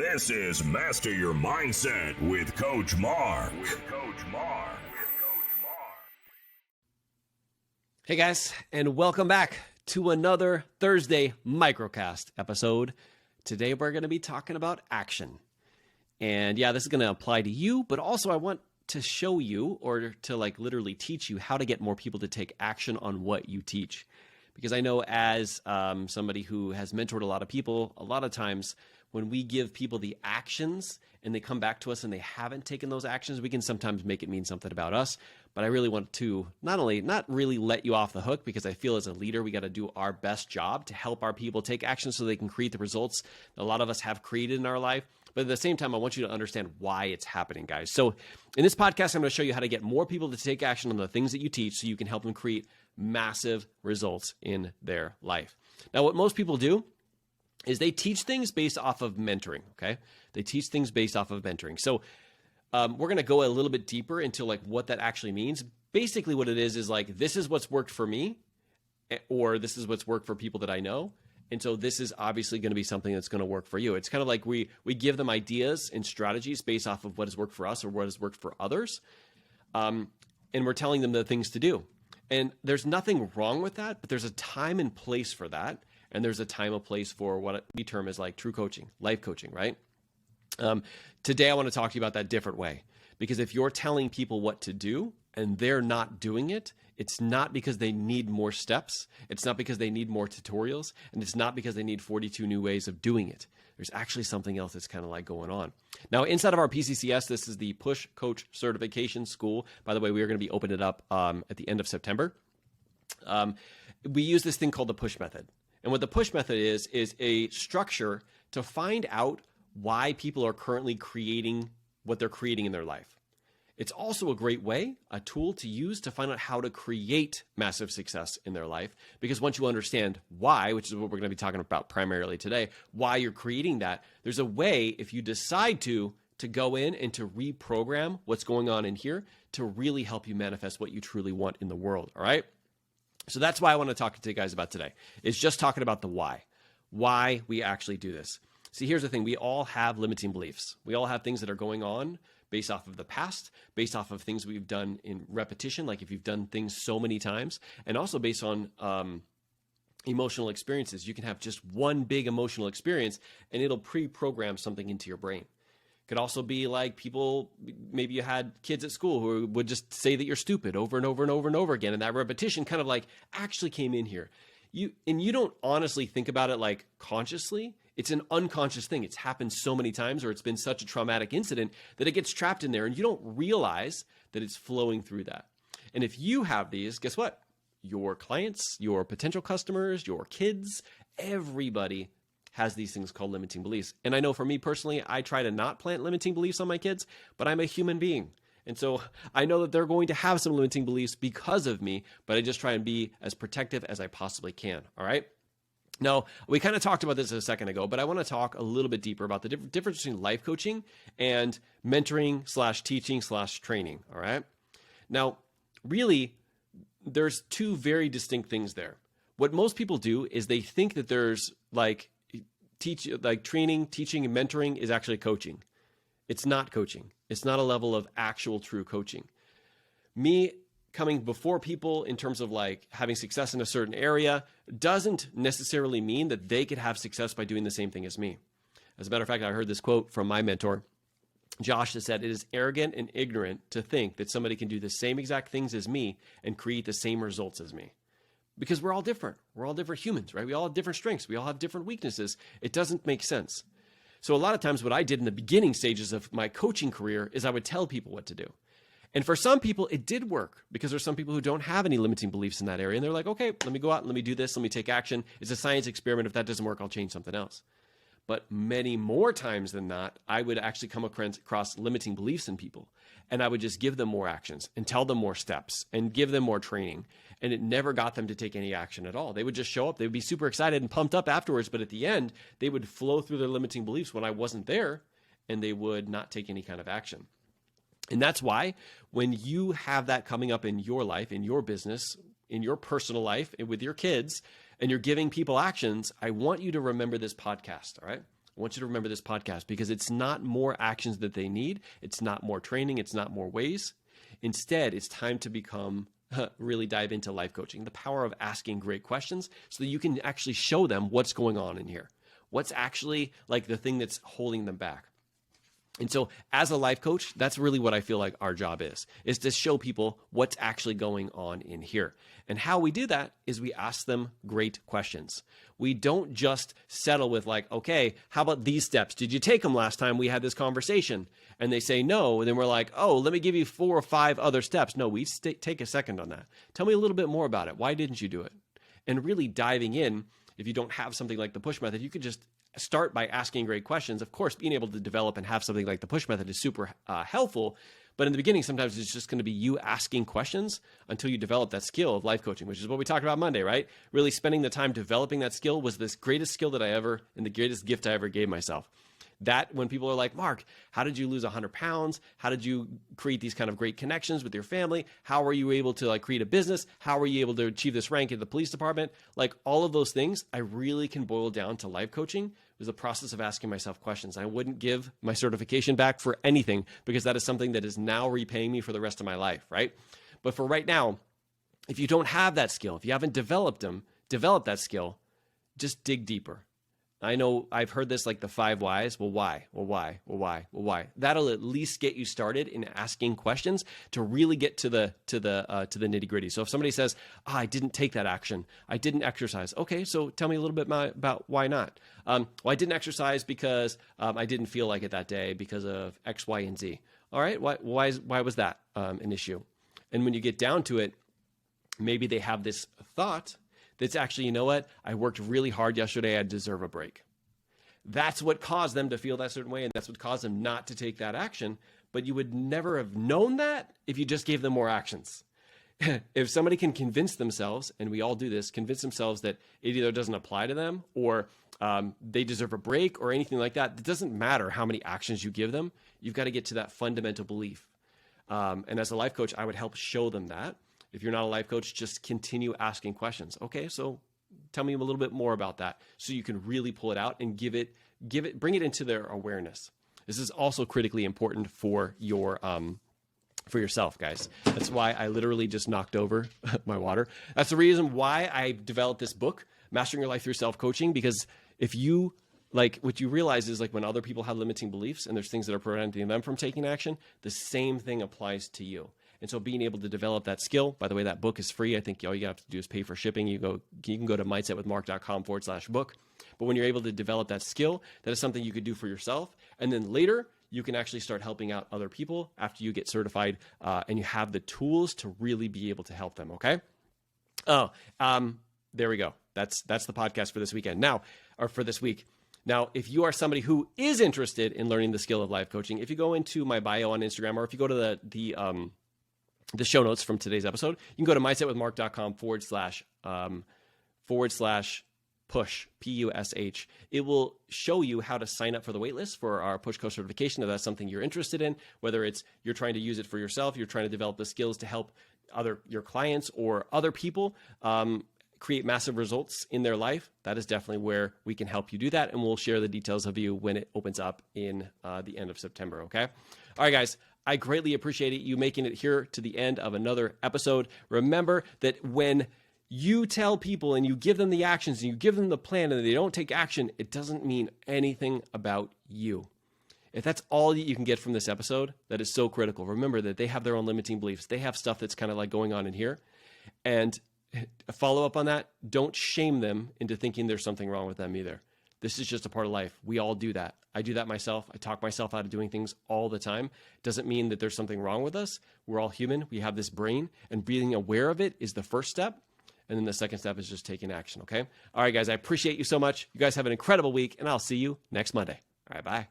This is Master Your Mindset with Coach Mark. Hey guys, and welcome back to another Thursday Microcast episode. Today we're going to be talking about action. And yeah, this is going to apply to you, but also I want to show you or to literally teach you how to get more people to take action on what you teach. Because I know as somebody who has mentored a lot of people, a lot of times when we give people the actions and they come back to us and they haven't taken those actions, we can sometimes make it mean something about us. But I really want to not really let you off the hook, because I feel as a leader, we got to do our best job to help our people take action so they can create the results that a lot of us have created in our life. But at the same time, I want you to understand why it's happening, guys. So in this podcast, I'm going to show you how to get more people to take action on the things that you teach so you can help them create massive results in their life. Now, what most people do is they teach things based off of mentoring, okay? They teach things based off of mentoring. So we're going to go a little bit deeper into what that actually means. Basically what it is this is what's worked for me, or this is what's worked for people that I know. And so this is obviously going to be something that's going to work for you. It's kind of like we give them ideas and strategies based off of what has worked for us or what has worked for others. And we're telling them the things to do. And there's nothing wrong with that, but there's a time and place for that. And there's a time and place for what we term as true coaching, life coaching, right? Today, I want to talk to you about that different way. Because if you're telling people what to do and they're not doing it, it's not because they need more steps. It's not because they need more tutorials. And it's not because they need 42 new ways of doing it. There's actually something else that's kind of going on. Now, inside of our PCCS, this is the Push Coach Certification School. By the way, we are going to be opening it up at the end of September. We use this thing called the push method. And what the push method is a structure to find out why people are currently creating what they're creating in their life. It's also a great way, a tool to use to find out how to create massive success in their life. Because once you understand why, which is what we're going to be talking about primarily today, why you're creating that, there's a way, if you decide to go in and to reprogram what's going on in here to really help you manifest what you truly want in the world, all right? So that's why I want to talk to you guys about today. It's just talking about the why we actually do this. See, here's the thing. We all have limiting beliefs. We all have things that are going on based off of the past, based off of things we've done in repetition, like if you've done things so many times, and also based on emotional experiences. You can have just one big emotional experience and it'll pre-program something into your brain. Could also be like people, maybe you had kids at school who would just say that you're stupid over and over and over and over again. And that repetition kind of actually came in here. You don't honestly think about it consciously. It's an unconscious thing. It's happened so many times, or it's been such a traumatic incident that it gets trapped in there and you don't realize that it's flowing through that. And if you have these, guess what? Your clients, your potential customers, your kids, everybody has these things called limiting beliefs. And I know for me personally, I try to not plant limiting beliefs on my kids, but I'm a human being. And so I know that they're going to have some limiting beliefs because of me, but I just try and be as protective as I possibly can. All right. Now, we kind of talked about this a second ago, but I want to talk a little bit deeper about the difference between life coaching and mentoring / teaching / training. All right. Now, really, there's two very distinct things there. What most people do is they think that there's training, teaching, and mentoring is actually coaching. It's not coaching. It's not a level of actual true coaching. Me coming before people in terms of having success in a certain area doesn't necessarily mean that they could have success by doing the same thing as me. As a matter of fact, I heard this quote from my mentor, Josh, that said, "It is arrogant and ignorant to think that somebody can do the same exact things as me and create the same results as me." Because we're all different. We're all different humans, right? We all have different strengths. We all have different weaknesses. It doesn't make sense. So a lot of times what I did in the beginning stages of my coaching career is I would tell people what to do. And for some people, it did work because there's some people who don't have any limiting beliefs in that area. And they're like, okay, let me go out and let me do this. Let me take action. It's a science experiment. If that doesn't work, I'll change something else. But many more times than not, I would actually come across limiting beliefs in people. And I would just give them more actions and tell them more steps and give them more training. And it never got them to take any action at all. They would just show up. They would be super excited and pumped up afterwards. But at the end, they would flow through their limiting beliefs when I wasn't there, and they would not take any kind of action. And that's why when you have that coming up in your life, in your business, in your personal life, and with your kids, and you're giving people actions, I want you to remember this podcast, all right? I I want you to remember this podcast, because it's not more actions that they need. It's not more training. It's not more ways. Instead, it's time to become really dive into life coaching, the power of asking great questions so that you can actually show them what's going on in here. What's actually like the thing that's holding them back. And so as a life coach, that's really what I feel like our job is to show people what's actually going on in here. And how we do that is we ask them great questions. We don't just settle with like, okay, how about these steps? Did you take them last time we had this conversation? And they say no. And then we're like, oh, let me give you 4 or 5 other steps. No, we take a second on that. Tell me a little bit more about it. Why didn't you do it? And really diving in, if you don't have something like the push method, you could just start by asking great questions. Of course, being able to develop and have something like the push method is super helpful. But in the beginning, sometimes it's just going to be you asking questions until you develop that skill of life coaching, which is what we talked about Monday, right? Really spending the time developing that skill was this greatest skill that I ever, and the greatest gift I ever gave myself. That when people are like, Mark, how did you lose 100 pounds? How did you create these kind of great connections with your family? How were you able to like create a business? How were you able to achieve this rank at the police department? Like all of those things, I really can boil down to life coaching. It was the process of asking myself questions. I wouldn't give my certification back for anything, because that is something that is now repaying me for the rest of my life, right? But for right now, if you don't have that skill, if you haven't developed that skill, just dig deeper. I know I've heard this like the 5 whys. Well, why? Well, why? Well, why? Well, why? That'll at least get you started in asking questions to really get to the nitty gritty. So if somebody says, I didn't take that action, I didn't exercise. Okay, so tell me a little bit about why not. Well, I didn't exercise because I didn't feel like it that day because of X, Y, and Z. All right, why was that an issue? And when you get down to it, maybe they have this thought that's actually, you know what? I worked really hard yesterday. I deserve a break. That's what caused them to feel that certain way, and that's what caused them not to take that action. But you would never have known that if you just gave them more actions. If somebody can convince themselves, and we all do this, convince themselves that it either doesn't apply to them or they deserve a break or anything like that, it doesn't matter how many actions you give them. You've got to get to that fundamental belief. And as a life coach, I would help show them that. If you're not a life coach, just continue asking questions. Okay, so tell me a little bit more about that so you can really pull it out and bring it into their awareness. This is also critically important for yourself, guys. That's why I literally just knocked over my water. That's the reason why I developed this book, Mastering Your Life Through Self-Coaching, because if you what you realize is like when other people have limiting beliefs and there's things that are preventing them from taking action, the same thing applies to you. And so being able to develop that skill, by the way, that book is free. I think all you have to do is pay for shipping. You can go to mindsetwithmark.com/book. But when you're able to develop that skill, that is something you could do for yourself. And then later, you can actually start helping out other people after you get certified and you have the tools to really be able to help them, okay? There we go. That's the podcast for this weekend. For this week. Now, if you are somebody who is interested in learning the skill of life coaching, if you go into my bio on Instagram, or if you go to the show notes from today's episode, you can go to mindsetwithmark.com/push, PUSH. It will show you how to sign up for the waitlist for our Push Coach certification if that's something you're interested in, whether it's you're trying to use it for yourself, you're trying to develop the skills to help your clients or other people create massive results in their life. That is definitely where we can help you do that. And we'll share the details of you when it opens up in the end of September. Okay. All right, guys. I greatly appreciate you making it here to the end of another episode. Remember that when you tell people and you give them the actions and you give them the plan and they don't take action, it doesn't mean anything about you. If that's all you can get from this episode, that is so critical. Remember that they have their own limiting beliefs. They have stuff that's kind of like going on in here. And a follow up on that, don't shame them into thinking there's something wrong with them either. This is just a part of life. We all do that. I do that myself. I talk myself out of doing things all the time. Doesn't mean that there's something wrong with us. We're all human. We have this brain, and being aware of it is the first step. And then the second step is just taking action. Okay. All right, guys, I appreciate you so much. You guys have an incredible week, and I'll see you next Monday. All right. Bye.